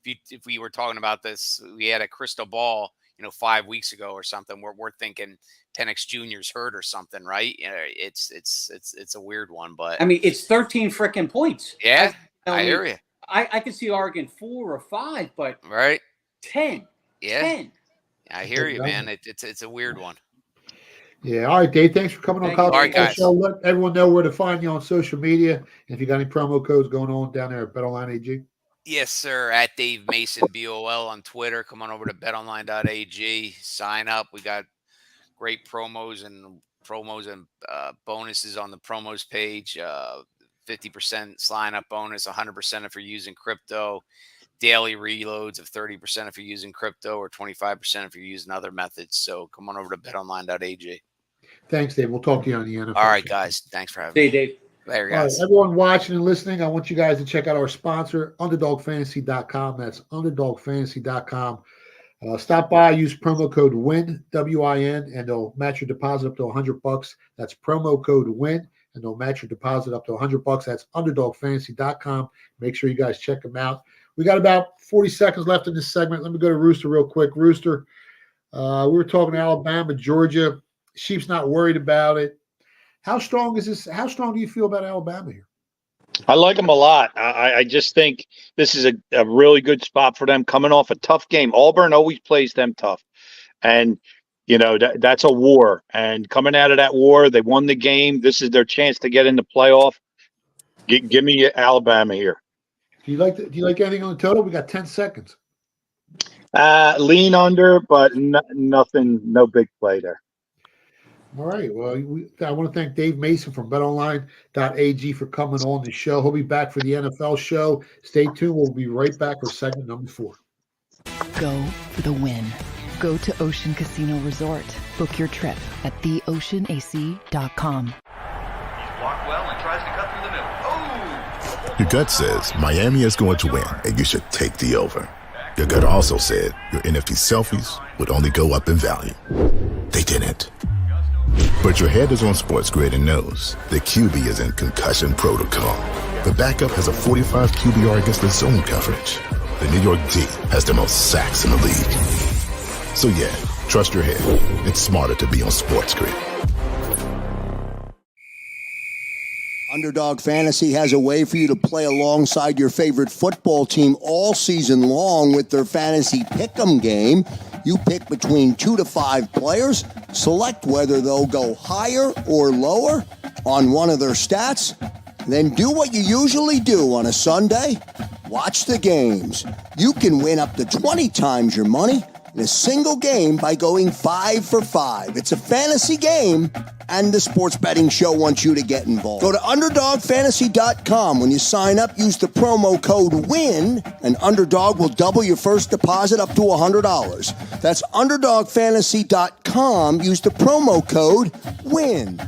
[SPEAKER 9] if we were talking about this, we had a crystal ball, 5 weeks ago or something. We're thinking 10X Junior's hurt or something, right? It's a weird one, but
[SPEAKER 7] I mean, it's 13 freaking points.
[SPEAKER 9] Yeah, I hear you.
[SPEAKER 7] I could see Oregon 4 or 5, but
[SPEAKER 9] right,
[SPEAKER 7] 10.
[SPEAKER 9] Yeah,
[SPEAKER 7] 10.
[SPEAKER 9] I hear you, man. It's a weird one.
[SPEAKER 5] Yeah. All right, Dave. Thanks for coming on College
[SPEAKER 9] Football
[SPEAKER 5] Show. Let everyone know where to find you on social media. And if you got any promo codes going on down there at BetOnline AG.
[SPEAKER 9] Yes, sir. At Dave Mason BOL on Twitter. Come on over to betonline.ag. Sign up. We got great promos and bonuses on the promos page. 50% sign up bonus, 100% if you're using crypto. Daily reloads of 30% if you're using crypto, or 25% if you're using other methods. So come on over to betonline.ag.
[SPEAKER 5] Thanks, Dave. We'll talk to you on the NFL.
[SPEAKER 9] All right, guys. Thanks for having me.
[SPEAKER 7] Hey, Dave.
[SPEAKER 9] Later, guys.
[SPEAKER 5] All right, everyone watching and listening, I want you guys to check out our sponsor, UnderdogFantasy.com. That's UnderdogFantasy.com. Stop by, use promo code WIN, W-I-N, and they'll match your deposit up to $100. That's promo code WIN, and they'll match your deposit up to $100. That's UnderdogFantasy.com. Make sure you guys check them out. We got about 40 seconds left in this segment. Let me go to Rooster real quick. Rooster, we were talking Alabama, Georgia. Sheep's not worried about it. How strong is this? How strong do you feel about Alabama here?
[SPEAKER 6] I like them a lot. I just think this is a really good spot for them coming off a tough game. Auburn always plays them tough. And, that's a war. And coming out of that war, they won the game. This is their chance to get in the playoff. Give me Alabama here.
[SPEAKER 5] Do you like anything on the total? We got 10 seconds.
[SPEAKER 6] Lean under, but nothing, no big play there.
[SPEAKER 5] All right. Well, I want to thank Dave Mason from betonline.ag for coming on the show. He'll be back for the NFL show. Stay tuned. We'll be right back with segment number 4.
[SPEAKER 1] Go for the win. Go to Ocean Casino Resort. Book your trip at theoceanac.com.
[SPEAKER 2] He's blocked well and tries to cut through the middle. Oh!
[SPEAKER 3] Your gut says Miami is going to win, and you should take the over. Your gut also said your NFT selfies would only go up in value. They didn't. But your head is on Sports Grid and knows the QB is in concussion protocol. The backup has a 45 QBR against the zone coverage. The New York D has the most sacks in the league. So yeah, trust your head. It's smarter to be on Sports Grid.
[SPEAKER 4] Underdog Fantasy has a way for you to play alongside your favorite football team all season long with their fantasy pick'em game. You pick between 2 to 5 players, select whether they'll go higher or lower on one of their stats, then do what you usually do on a Sunday, watch the games. You can win up to 20 times your money in a single game by going 5 for 5. It's a fantasy game, and the Sports Betting Show wants you to get involved. Go to UnderdogFantasy.com. When you sign up, use the promo code WIN, and Underdog will double your first deposit up to $100. That's UnderdogFantasy.com. Use the promo code WIN.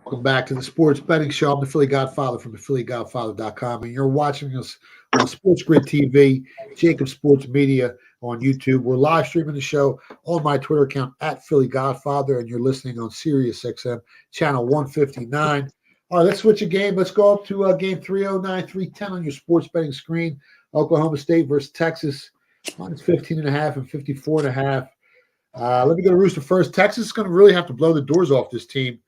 [SPEAKER 5] Welcome back to the Sports Betting Show. I'm the Philly Godfather from the PhillyGodfather.com, and you're watching us on Sports Grid TV, JAKIB Sports Media on YouTube. We're live streaming the show on my Twitter account at Philly Godfather, and you're listening on Sirius XM channel 159. All right, let's switch a game. Let's go up to game 309, 310 on your sports betting screen. Oklahoma State versus Texas, minus 15.5 and 54.5. Let me go to Rooster first. Texas is going to really have to blow the doors off this team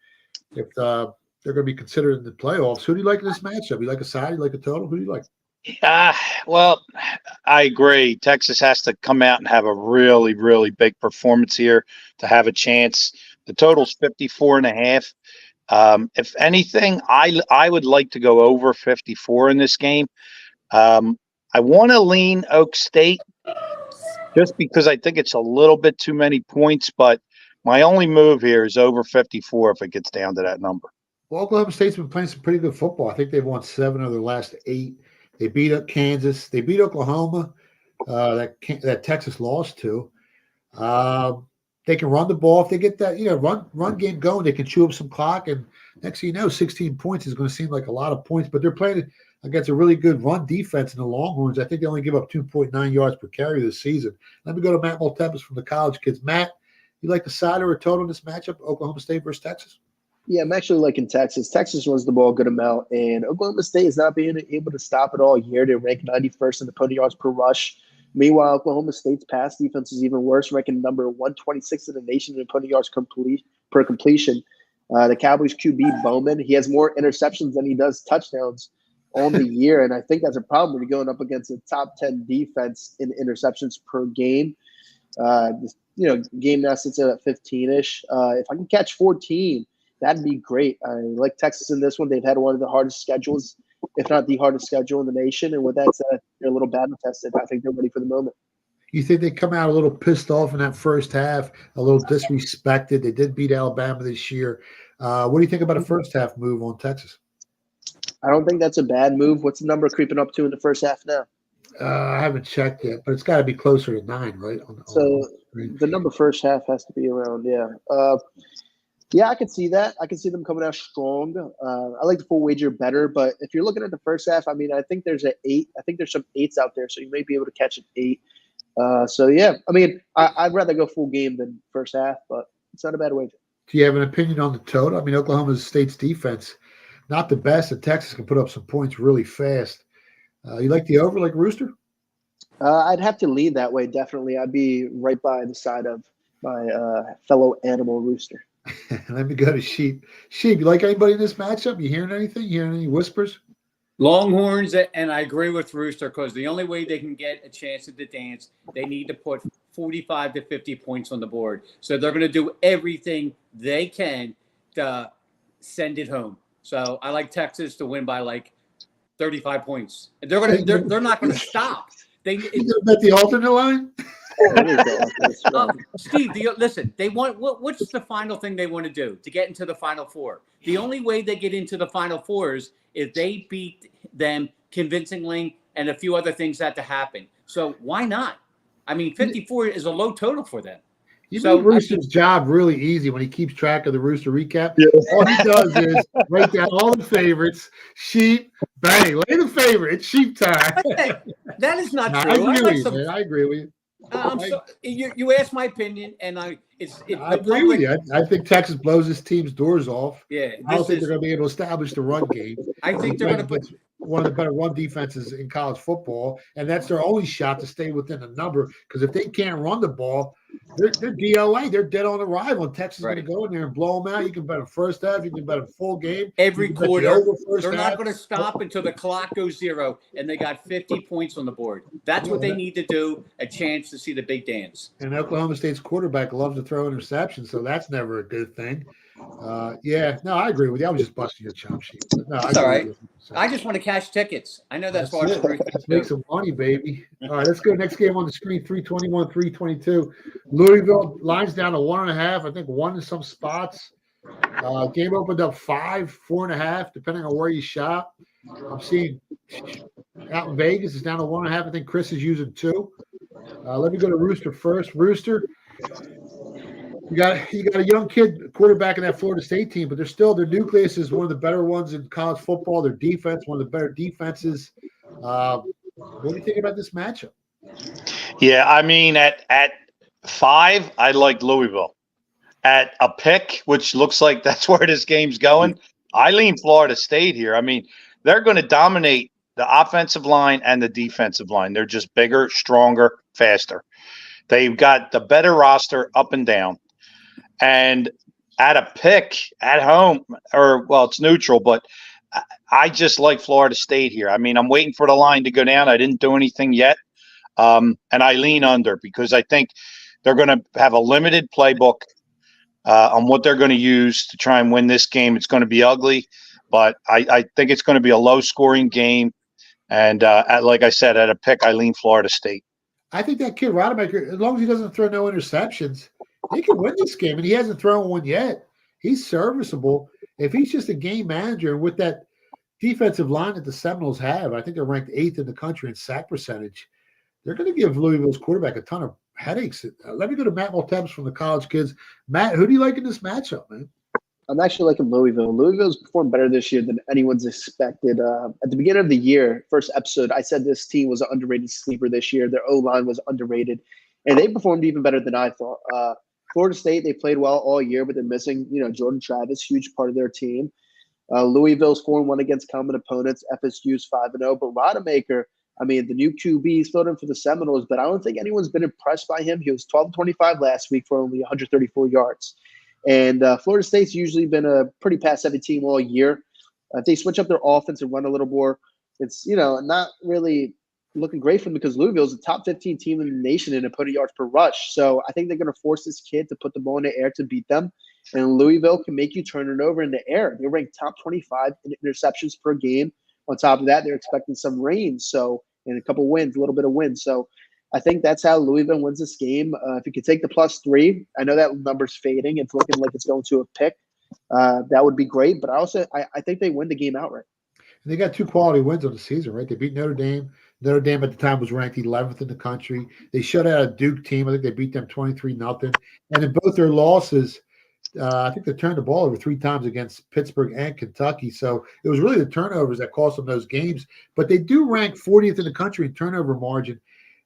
[SPEAKER 5] if they're going to be considered in the playoffs. Who do you like in this matchup? You like a side? You like a total? Who do you like?
[SPEAKER 6] Well, I agree. Texas has to come out and have a really, really big performance here to have a chance. The total's 54.5. If anything, I would like to go over 54 in this game. I want to lean Oak State just because I think it's a little bit too many points, but my only move here is over 54 if it gets down to that number.
[SPEAKER 5] Well, Oklahoma State's been playing some pretty good football. I think they've won 7 of their last 8. They beat up Kansas. They beat Oklahoma. That Texas lost to. They can run the ball. If they get that, run game going, they can chew up some clock. And next thing you know, 16 points is going to seem like a lot of points. But they're playing against a really good run defense in the Longhorns. I think they only give up 2.9 yards per carry this season. Let me go to Matt Moltempus from the College Kids. Matt, you like the side or a total in this matchup, Oklahoma State versus Texas?
[SPEAKER 8] Yeah, I'm actually liking Texas. Texas runs the ball a good amount, and Oklahoma State is not being able to stop it all year. They rank 91st in the total yards per rush. Meanwhile, Oklahoma State's pass defense is even worse, ranking number 126 in the nation in total yards per completion. The Cowboys QB Bowman, he has more interceptions than he does touchdowns on the year, and I think that's a problem when you're going up against a top 10 defense in interceptions per game. Game now sits at 15-ish. If I can catch 14, that'd be great. I like Texas in this one. They've had one of the hardest schedules, if not the hardest schedule in the nation. And with that said, they're a little battle tested. I think they're ready for the moment.
[SPEAKER 5] You think they come out a little pissed off in that first half, a little disrespected? They did beat Alabama this year. What do you think about a first half move on Texas?
[SPEAKER 8] I don't think that's a bad move. What's the number creeping up to in the first half now?
[SPEAKER 5] I haven't checked yet, but it's got to be closer to 9, right?
[SPEAKER 8] The number first half has to be around, I can see that. I can see them coming out strong. I like the full wager better, but if you're looking at the first half, I think there's an 8. I think there's some 8s out there, so you may be able to catch an 8. I'd rather go full game than first half, but it's not a bad wager.
[SPEAKER 5] Do you have an opinion on the total? Oklahoma State's defense, not the best, and Texas can put up some points really fast. You like the over, like Rooster?
[SPEAKER 8] I'd have to lean that way, definitely. I'd be right by the side of my fellow animal Rooster.
[SPEAKER 5] Let me go to Sheep. Sheep, you like anybody in this matchup? You hearing anything? You hearing any whispers?
[SPEAKER 7] Longhorns, and I agree with Rooster because the only way they can get a chance at the dance, they need to put 45 to 50 points on the board. So they're going to do everything they can to send it home. So I like Texas to win by like 35 points. They're not going to stop.
[SPEAKER 5] You bet the alternate line?
[SPEAKER 7] Steve, listen, they want what's the final thing they want to do to get into the Final Four? The only way they get into the Final Four is if they beat them convincingly and a few other things had to happen. So why not? 54 is a low total for them.
[SPEAKER 5] You make Rooster's job really easy when he keeps track of the Rooster recap. Yeah. All he does is write down all the favorites, Sheep, bang, lay the favorite. It's Sheep time.
[SPEAKER 7] That is not true.
[SPEAKER 5] I agree with you.
[SPEAKER 7] You asked my opinion, and I
[SPEAKER 5] agree with you. I think Texas blows this team's doors off.
[SPEAKER 7] Yeah,
[SPEAKER 5] I don't think they're going to be able to establish the run game.
[SPEAKER 7] I think they're going to put
[SPEAKER 5] one of the better run defenses in college football, and that's their only shot to stay within a number. Because if they can't run the ball, they're DOA. They're dead on arrival. And Texas is going to go in there and blow them out. You can bet a first half. You can bet a full game.
[SPEAKER 7] Every quarter. They're not going to stop until the clock goes 0, and they got 50 points on the board. That's what they need to do, a chance to see the big dance.
[SPEAKER 5] And Oklahoma State's quarterback loves to throw interceptions, so that's never a good thing. I agree with you. I was just busting your chop sheet.
[SPEAKER 7] That's all right. I just want to cash tickets. I know that's hard.
[SPEAKER 5] Let's make some money, baby. All right, let's go. Next game on the screen, 321, 322. Louisville, lines down to 1.5. I think 1 in some spots. Game opened up 5, 4.5, depending on where you shop. I'm seeing out in Vegas, it's down to 1.5. I think Chris is using 2. Let me go to Rooster first. Rooster, you got a young kid quarterback in that Florida State team, but their nucleus is one of the better ones in college football. Their defense, one of the better defenses. What do you think about this matchup?
[SPEAKER 6] Yeah, at 5, I like Louisville. At a pick, which looks like that's where this game's going, I lean Florida State here. They're going to dominate the offensive line and the defensive line. They're just bigger, stronger, faster. They've got the better roster up and down. And at a pick at home, it's neutral, but I just like Florida State here. I'm waiting for the line to go down. I didn't do anything yet. And I lean under because I think they're going to have a limited playbook on what they're going to use to try and win this game. It's going to be ugly, but I think it's going to be a low-scoring game. And like I said, at a pick, I lean Florida State.
[SPEAKER 5] I think that kid Rodemaker, as long as he doesn't throw no interceptions, he can win this game, and he hasn't thrown one yet. He's serviceable. If he's just a game manager with that defensive line that the Seminoles have, I think they're ranked 8th in the country in sack percentage. They're going to give Louisville's quarterback a ton of headaches. Let me go to Matt Maltebs from the College Kids. Matt, who do you like in this matchup, man?
[SPEAKER 8] I'm actually liking Louisville. Louisville's performed better this year than anyone's expected. At the beginning of the year, first episode, I said this team was an underrated sleeper this year. Their O-line was underrated, and they performed even better than I thought. Florida State, they played well all year, but they're missing, Jordan Travis, huge part of their team. Louisville's 4-1 against common opponents. FSU's 5-0. But Rodemaker, the new QB, filled in for the Seminoles, but I don't think anyone's been impressed by him. He was 12-25 last week for only 134 yards. And Florida State's usually been a pretty pass-heavy team all year. If they switch up their offense and run a little more, it's, not really looking great for them because Louisville's a top 15 team in the nation in opponent yards per rush. So I think they're going to force this kid to put the ball in the air to beat them. And Louisville can make you turn it over in the air. They're ranked top 25 in interceptions per game. On top of that, they're expecting some rain, and a couple wins, a little bit of wins. So I think that's how Louisville wins this game. If you could take the +3, I know that number's fading. It's looking like it's going to a pick. That would be great. But I think they win the game outright.
[SPEAKER 5] And they got 2 quality wins on the season, right? They beat Notre Dame. Notre Dame at the time was ranked 11th in the country. They shut out a Duke team. I think they beat them 23-0. And in both their losses, I think they turned the ball over 3 times against Pittsburgh and Kentucky. So it was really the turnovers that cost them those games. But they do rank 40th in the country in turnover margin.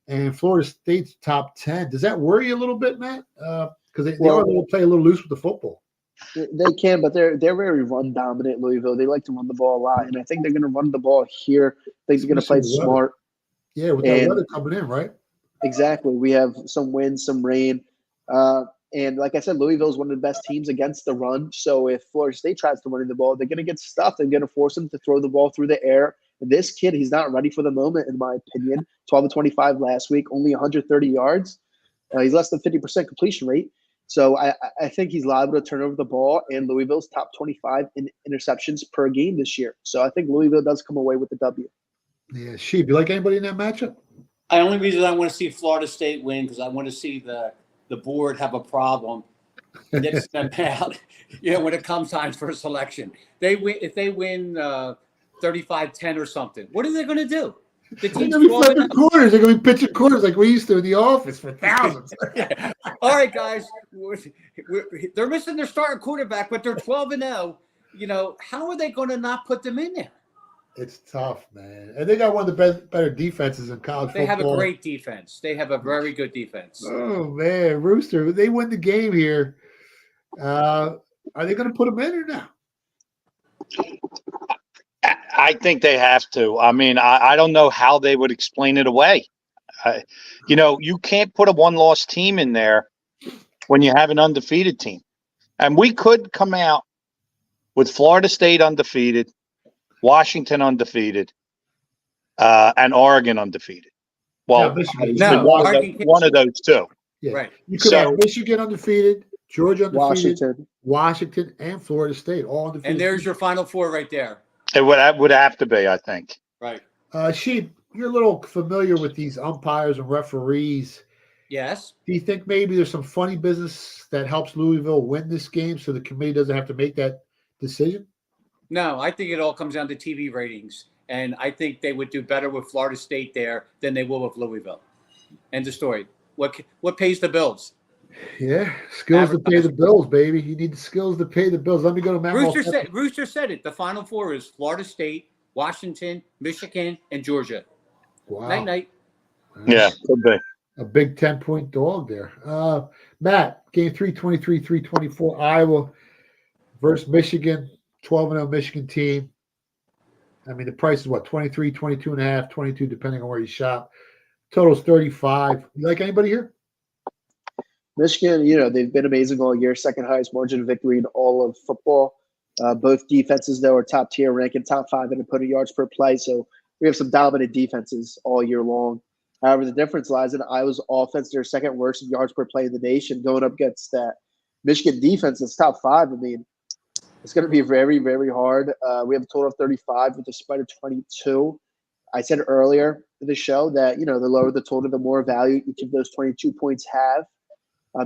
[SPEAKER 5] And Florida State's top 10. Does that worry you a little bit, Matt? Because they are going to play a little loose with the football.
[SPEAKER 8] They can, but they're very run dominant. Louisville. They like to run the ball a lot, and I think they're going to run the ball here. I think they're going to play smart.
[SPEAKER 5] Yeah, with that weather coming in, right?
[SPEAKER 8] Exactly. We have some wind, some rain, and like I said, Louisville is one of the best teams against the run. So if Florida State tries to run the ball, they're going to get stuffed. They're going to force them to throw the ball through the air. This kid, he's not ready for the moment, in my opinion. 12-25 last week, only 130 yards. He's less than 50% completion rate. So I think he's liable to turn over the ball, and Louisville's top 25 in interceptions per game this year. So I think Louisville does come away with the W.
[SPEAKER 5] Yeah, Sheep, you like anybody in that matchup?
[SPEAKER 7] The only reason I want to see Florida State win because I want to see the board have a problem next them out. When it comes time for a selection, if they win 35-10 or something. What are they going to do? The team's
[SPEAKER 5] they're going to be flipping quarters. They're going to be pitching quarters like we used to in the office for thousands.
[SPEAKER 7] Yeah. All right, guys. They're missing their starting quarterback, but they're 12-0. How are they going to not put them in there?
[SPEAKER 5] It's tough, man. And they got one of the better defenses in college football.
[SPEAKER 7] They have a great defense. They have a very good defense.
[SPEAKER 5] Oh, man. Rooster, they win the game here. Are they going to put them in or not?
[SPEAKER 6] I think they have to. I don't know how they would explain it away. You can't put a one-loss team in there when you have an undefeated team. And we could come out with Florida State undefeated, Washington undefeated, and Oregon undefeated. Well, one of those two.
[SPEAKER 5] Yeah.
[SPEAKER 7] Right.
[SPEAKER 5] You could have Michigan undefeated, Georgia undefeated, Washington, and Florida State all undefeated.
[SPEAKER 7] And there's your Final Four right there.
[SPEAKER 6] It would have to be, I think.
[SPEAKER 7] Right.
[SPEAKER 5] Sheep, you're a little familiar with these umpires and referees.
[SPEAKER 7] Yes.
[SPEAKER 5] Do you think maybe there's some funny business that helps Louisville win this game so the committee doesn't have to make that decision?
[SPEAKER 7] No, I think it all comes down to TV ratings. And I think they would do better with Florida State there than they will with Louisville. End of story. What pays the bills?
[SPEAKER 5] Yeah, skills to pay the bills, baby. You need the skills to pay the bills. Let me go to Matt.
[SPEAKER 7] Rooster said it. The Final Four is Florida State, Washington, Michigan, and Georgia.
[SPEAKER 5] Wow.
[SPEAKER 7] Night.
[SPEAKER 6] Yeah, could be.
[SPEAKER 5] A big 10-point dog there. Matt, game 323-324, Iowa versus Michigan, 12-0 Michigan team. The price is what, 23, 22.5, 22, depending on where you shop. Total's 35. You like anybody here?
[SPEAKER 8] Michigan, they've been amazing all year. Second highest margin of victory in all of football. Both defenses, though, are top tier, ranking top 5 in opponent yards per play. So we have some dominant defenses all year long. However, the difference lies in Iowa's offense. They're second worst in yards per play in the nation, going up against that Michigan defense that's top 5. It's going to be very, very hard. We have a total of 35 with a spread of 22. I said earlier in the show that, the lower the total, the more value each of those 22 points have.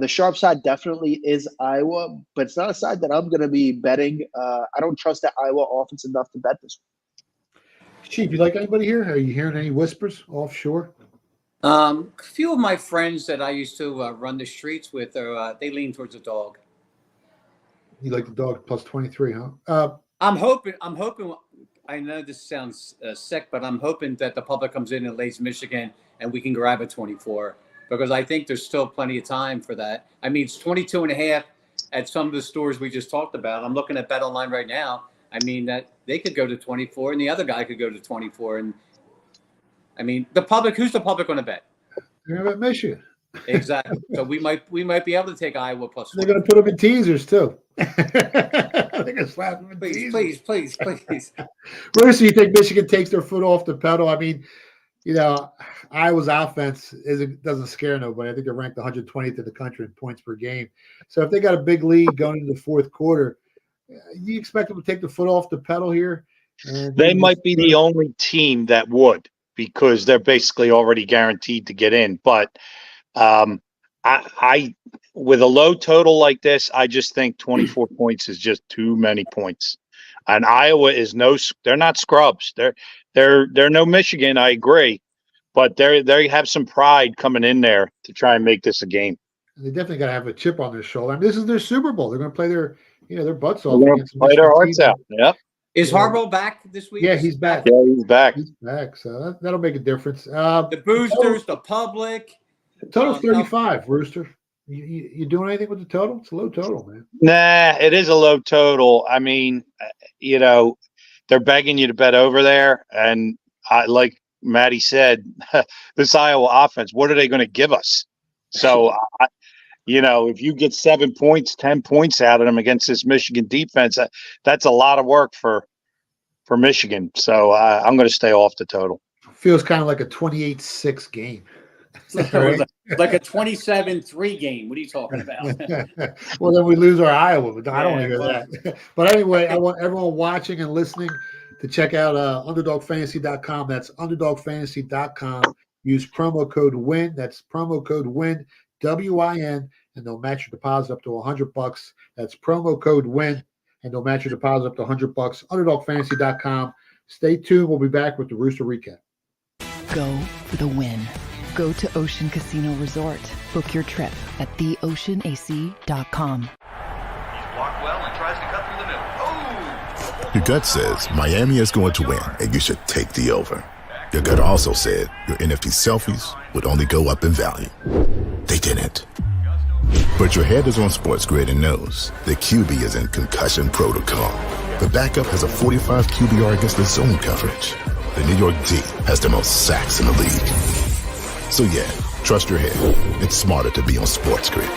[SPEAKER 8] The sharp side definitely is Iowa, but it's not a side that I'm going to be betting. I don't trust the Iowa offense enough to bet this
[SPEAKER 5] Chief, you like anybody here? Are you hearing any whispers offshore?
[SPEAKER 7] A few of my friends that I used to run the streets with, they lean towards the dog.
[SPEAKER 5] You like the dog plus 23, huh?
[SPEAKER 7] I'm hoping. I know this sounds sick, but I'm hoping that the public comes in and lays Michigan, and we can grab a 24 because I think there's still plenty of time for that. I mean, it's 22.5 at some of the stores we just talked about. I'm looking at Bet Online right now. I mean, that they could go to 24, and the other guy could go to 24. And I mean, the public. Who's the public going to bet?
[SPEAKER 5] They're going to bet Michigan.
[SPEAKER 7] Exactly. So we might be able to take Iowa plus.
[SPEAKER 5] They're going to put them in teasers too. They're going to slap them in
[SPEAKER 7] teasers. Please.
[SPEAKER 5] First, you think Michigan takes their foot off the pedal? I mean, Iowa's offense doesn't scare nobody. I think they're ranked 120th in the country in points per game. So if they got a big lead going into the fourth quarter, you expect them to take the foot off the pedal here?
[SPEAKER 6] They might be the only team that would, because they're basically already guaranteed to get in. But I with a low total like this, I just think 24 points is just too many points. And Iowa is they're not scrubs. They're no Michigan, I agree. But they have some pride coming in there to try and make this a game.
[SPEAKER 5] They definitely got to have a chip on their shoulder. I mean, this is their Super Bowl. They're going to play their butts off.
[SPEAKER 6] They're going to play their hearts out. Yep.
[SPEAKER 7] Is Harbaugh back this week?
[SPEAKER 5] Yeah, he's back.
[SPEAKER 6] Yeah, he's back.
[SPEAKER 5] He's back. So that'll make a difference.
[SPEAKER 7] The boosters, the public.
[SPEAKER 5] Total's 35, Rooster. You doing anything with the total? It's a low total, man.
[SPEAKER 6] Nah, it is a low total. I mean, they're begging you to bet over there. And like Maddie said, this Iowa offense, what are they going to give us? So, if you get 7 points, 10 points out of them against this Michigan defense, that's a lot of work for Michigan. So I'm going to stay off the total.
[SPEAKER 5] Feels kind of like a 28-6 game.
[SPEAKER 7] Right? Like a 27-3 game. What are you talking about?
[SPEAKER 5] Well, then we lose our Iowa, but I don't want to hear that. But anyway, I want everyone watching and listening to check out UnderdogFantasy.com. That's UnderdogFantasy.com. Use promo code WIN. That's promo code WIN, WIN, and they'll match your deposit up to $100. That's promo code WIN, and they'll match your deposit up to $100. UnderdogFantasy.com. Stay tuned. We'll be back with the Rooster recap.
[SPEAKER 1] Go for the win. Go to Ocean Casino Resort. Book your trip at theoceanac.com.
[SPEAKER 2] He's blocked well and tries to cut through the middle. Oh!
[SPEAKER 3] Your gut says Miami is going to win, and you should take the over. Your gut also said your NFT selfies would only go up in value. They didn't. But your head is on Sports Grid and knows the QB is in concussion protocol. The backup has a 45 QBR against the zone coverage. The New York D has the most sacks in the league. So yeah, trust your head. It's smarter to be on Sports Grid.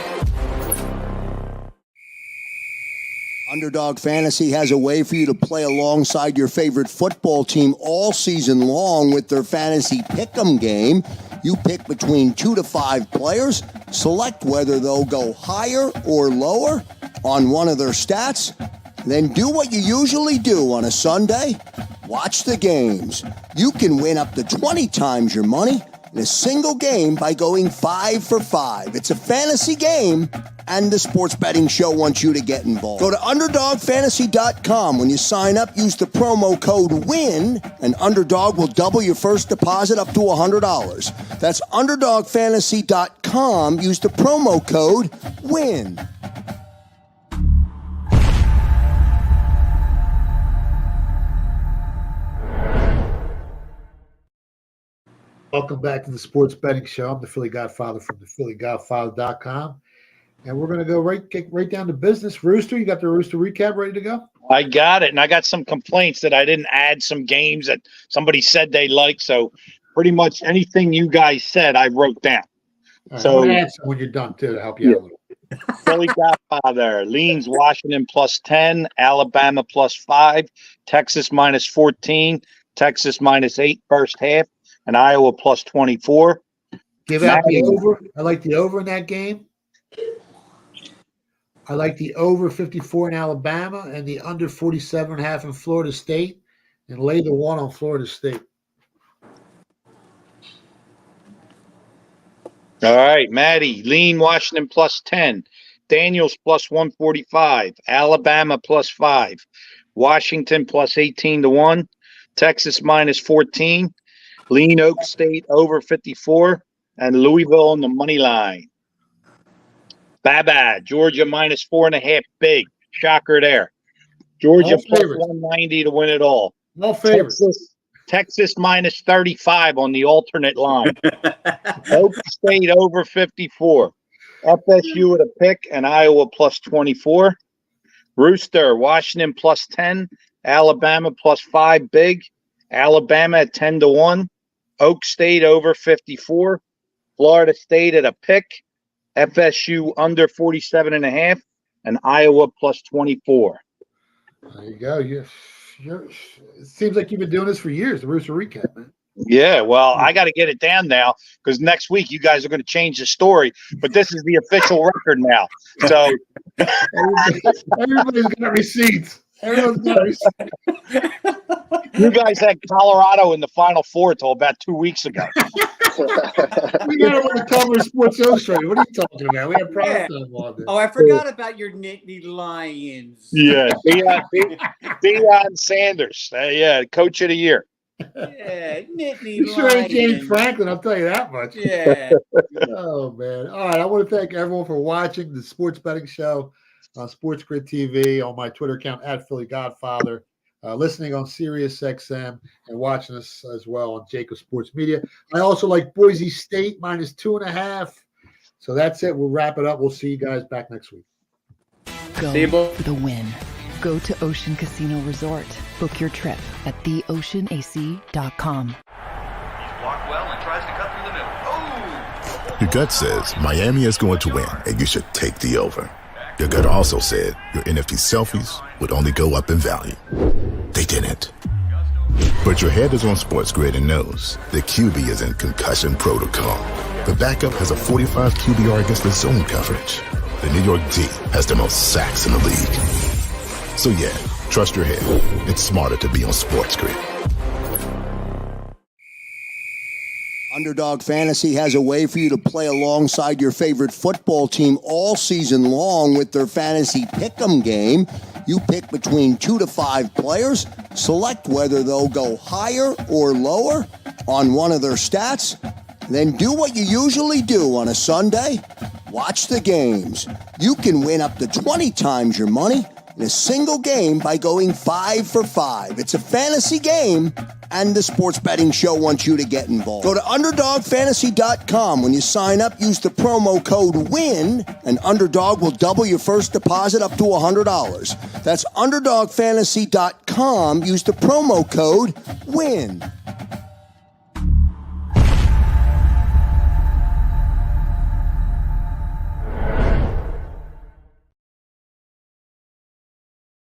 [SPEAKER 4] Underdog Fantasy has a way for you to play alongside your favorite football team all season long with their fantasy pick'em game. You pick between 2 to 5 players, select whether they'll go higher or lower on one of their stats, then do what you usually do on a Sunday. Watch the games. You can win up to 20 times your money in a single game by going 5 for 5. It's a fantasy game, and the Sports Betting Show wants you to get involved. Go to UnderdogFantasy.com. When you sign up, use the promo code WIN, and Underdog will double your first deposit up to $100. That's UnderdogFantasy.com. Use the promo code WIN.
[SPEAKER 5] Welcome back to the Sports Betting Show. I'm the Philly Godfather from the PhillyGodfather.com. And we're going to go right down to business. Rooster, you got the Rooster recap ready to go?
[SPEAKER 6] I got it. And I got some complaints that I didn't add some games that somebody said they liked. So pretty much anything you guys said, I wrote down.
[SPEAKER 5] Right,
[SPEAKER 6] so
[SPEAKER 5] add some when you're done, too, to help you out a little bit.
[SPEAKER 6] Philly Godfather leans Washington plus 10, Alabama plus 5, Texas minus 14, Texas minus 8 first half, and Iowa plus 24.
[SPEAKER 5] Give out the over. I like the over in that game. I like the over 54 in Alabama and the under 47.5 in Florida State, and lay the 1 on Florida State.
[SPEAKER 6] All right, Maddie, lean Washington plus 10, Daniels plus 145, Alabama plus 5, Washington plus 18 to 1, Texas minus 14. Lean Oak State over 54. And Louisville on the money line. Bye-bye. Georgia minus 4.5. Big. Shocker there. Georgia plus 190 to win it all.
[SPEAKER 5] No favorites.
[SPEAKER 6] Texas minus 35 on the alternate line. Oak State over 54. FSU with a pick and Iowa plus 24. Rooster, Washington plus 10. Alabama plus 5 big. Alabama at 10-1. Oak State over 54. Florida State at a pick. FSU under 47.5. And Iowa plus 24.
[SPEAKER 5] There you go. It seems like you've been doing this for years, the Rooster Recap, man.
[SPEAKER 6] Yeah, well, I got to get it down now because next week you guys are going to change the story. But this is the official record now. So
[SPEAKER 5] everybody's got receipts. Everyone's got receipts.
[SPEAKER 6] You guys had Colorado in the Final Four till about 2 weeks ago.
[SPEAKER 5] We got him on the cover of Sports Illustrated. What are you talking about? We have product on this.
[SPEAKER 7] Oh, I forgot about your Nittany Lions.
[SPEAKER 6] Yeah, Deion Sanders. Yeah, coach of the year.
[SPEAKER 7] Yeah, Nittany
[SPEAKER 5] You sure ain't James
[SPEAKER 7] Lions.
[SPEAKER 5] Franklin, I'll tell you that much.
[SPEAKER 7] Yeah.
[SPEAKER 5] Oh, man. All right, I want to thank everyone for watching the Sports Betting Show on Sports Grid TV, on my Twitter account at Philly Godfather, listening on Sirius XM, and watching us as well on JAKIB Sports Media. I also like Boise State minus 2.5. So that's it. We'll wrap it up. We'll see you guys back next week.
[SPEAKER 1] Go for the win. Go to Ocean Casino Resort. Book your trip at theoceanac.com.
[SPEAKER 2] He's blocked well and tries to cut through the middle. Oh!
[SPEAKER 3] Your gut says Miami is going to win, and you should take the over. Your gut also said your NFT selfies would only go up in value. They didn't. But your head is on Sports Grid and knows the QB is in concussion protocol. The backup has a 45 QBR against the zone coverage. The New York D has the most sacks in the league. So yeah, trust your head. It's smarter to be on Sports Grid.
[SPEAKER 4] Underdog Fantasy has a way for you to play alongside your favorite football team all season long with their fantasy pick'em game. You pick between 2 to 5 players, select whether they'll go higher or lower on one of their stats, then do what you usually do on a Sunday. Watch the games. You can win up to 20 times your money in a single game by going 5 for 5. It's a fantasy game, and the Sports Betting Show wants you to get involved. Go to UnderdogFantasy.com. When you sign up, use the promo code WIN, and Underdog will double your first deposit up to $100. That's UnderdogFantasy.com. Use the promo code WIN.